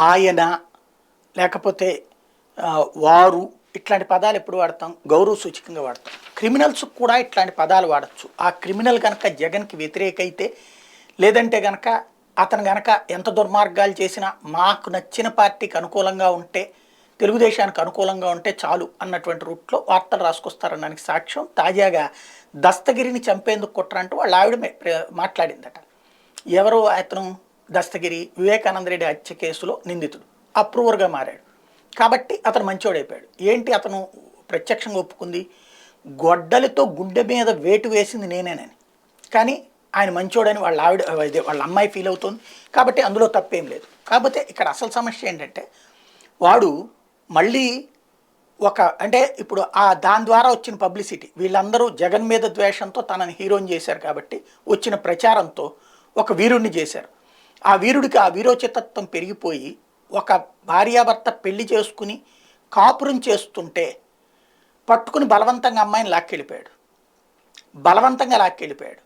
ఆయన లేకపోతే వారు ఇట్లాంటి పదాలు ఎప్పుడు వాడతాం? గౌరవ సూచకంగా వాడతాం. క్రిమినల్స్ కూడా ఇట్లాంటి పదాలు వాడచ్చు. ఆ క్రిమినల్ కనుక జగన్కి వ్యతిరేకైతే, లేదంటే గనక అతను గనక ఎంత దుర్మార్గాలు చేసినా మాకు నచ్చిన పార్టీకి అనుకూలంగా ఉంటే, తెలుగుదేశానికి అనుకూలంగా ఉంటే చాలు అన్నటువంటి రూట్లో వార్తలు రాసుకొస్తారనడానికి సాక్ష్యం తాజాగా దస్తగిరిని చంపేందుకు కుట్ర అంటూ వాళ్ళ ఆవిడ మాట్లాడిందట. ఎవరు అతను? దస్తగిరి వివేకానంద రెడ్డి హత్య కేసులో నిందితుడు, అప్రూవర్గా మారాడు. కాబట్టి అతను మంచోడైపోయాడు. ఏంటి అతను ప్రత్యక్షంగా ఒప్పుకుంది? గొడ్డలితో గుండె మీద వేటు వేసింది నేనేనని. కానీ ఆయన మంచోడని వాళ్ళ ఆవిడ వాళ్ళ అమ్మాయి ఫీల్ అవుతుంది. కాబట్టి అందులో తప్పేం లేదు. కాకపోతే ఇక్కడ అసలు సమస్య ఏంటంటే, వాడు మళ్ళీ అంటే ఇప్పుడు దాని ద్వారా వచ్చిన పబ్లిసిటీ, వీళ్ళందరూ జగన్ మీద ద్వేషంతో తనని హీరోని చేశారు కాబట్టి వచ్చిన ప్రచారంతో ఒక వీరుడిని చేశారు. ఆ వీరుడికి ఆ వీరోచితత్వం పెరిగిపోయి ఒక భార్యాభర్త పెళ్లి చేసుకుని కాపురం చేస్తుంటే పట్టుకుని బలవంతంగా అమ్మాయిని లాక్కెళ్ళిపోయాడు. బలవంతంగా లాక్కెళ్ళిపోయాడు.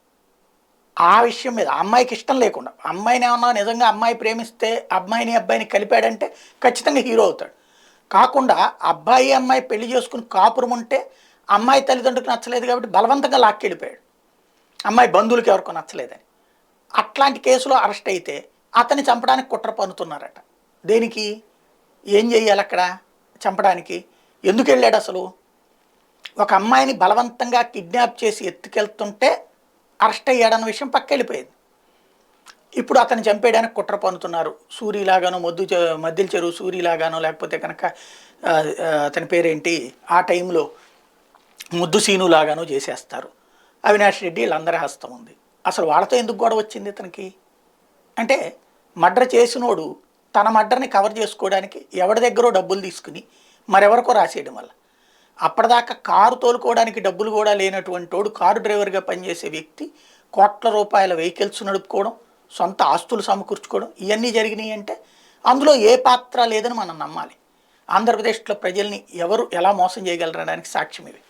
ఆ విషయం మీద అమ్మాయికి ఇష్టం లేకుండా, అమ్మాయిని ఏమన్నా నిజంగా అమ్మాయి ప్రేమిస్తే అబ్బాయిని కలిపాడంటే ఖచ్చితంగా హీరో అవుతాడు. కాకుండా అబ్బాయి అమ్మాయి పెళ్లి చేసుకుని కాపురం ఉంటే అమ్మాయి తల్లిదండ్రులకు నచ్చలేదు కాబట్టి బలవంతంగా లాక్కెళ్ళిపోయాడు, అమ్మాయి బంధువులకి ఎవరికో నచ్చలేదని. అట్లాంటి కేసులో అరెస్ట్ అయితే అతన్ని చంపడానికి కుట్ర పన్నుతున్నారట. దేనికి? ఏం చెయ్యాలి అక్కడ? చంపడానికి ఎందుకు వెళ్ళాడు అసలు? ఒక అమ్మాయిని బలవంతంగా కిడ్నాప్ చేసి ఎత్తుకెళ్తుంటే అరెస్ట్ అయ్యాడన్న విషయం పక్కెళ్ళిపోయింది. ఇప్పుడు అతను చంపేయడానికి కుట్ర పన్నుతున్నారు. సూరిలాగానో మద్దిల చెరువు సూరిలాగానో, లేకపోతే కనుక అతని పేరేంటి ఆ టైంలో ముద్దు సీనులాగానో చేసేస్తారు. అవినాష్ రెడ్డి వీళ్ళందరి హస్తం ఉంది. అసలు వాళ్ళతో ఎందుకు గొడవ వచ్చింది ఇతనికి? అంటే మర్డర్ చేసినోడు తన మర్డర్ని కవర్ చేసుకోవడానికి ఎవరి దగ్గరో డబ్బులు తీసుకుని మరెవరికో రాసేయడం వల్ల, అప్పటిదాకా కారు తోలుకోవడానికి డబ్బులు కూడా లేనటువంటి వాడు, కారు డ్రైవర్గా పనిచేసే వ్యక్తి కోట్ల రూపాయల వెహికల్స్ నడుపుకోవడం, సొంత ఆస్తులు సమకూర్చుకోవడం, ఇవన్నీ జరిగినాయి అంటే అందులో ఏ పాత్ర లేదని మనం నమ్మాలి. ఆంధ్రప్రదేశ్లో ప్రజల్ని ఎవరు ఎలా మోసం చేయగలరనడానికి సాక్ష్యం ఇవి.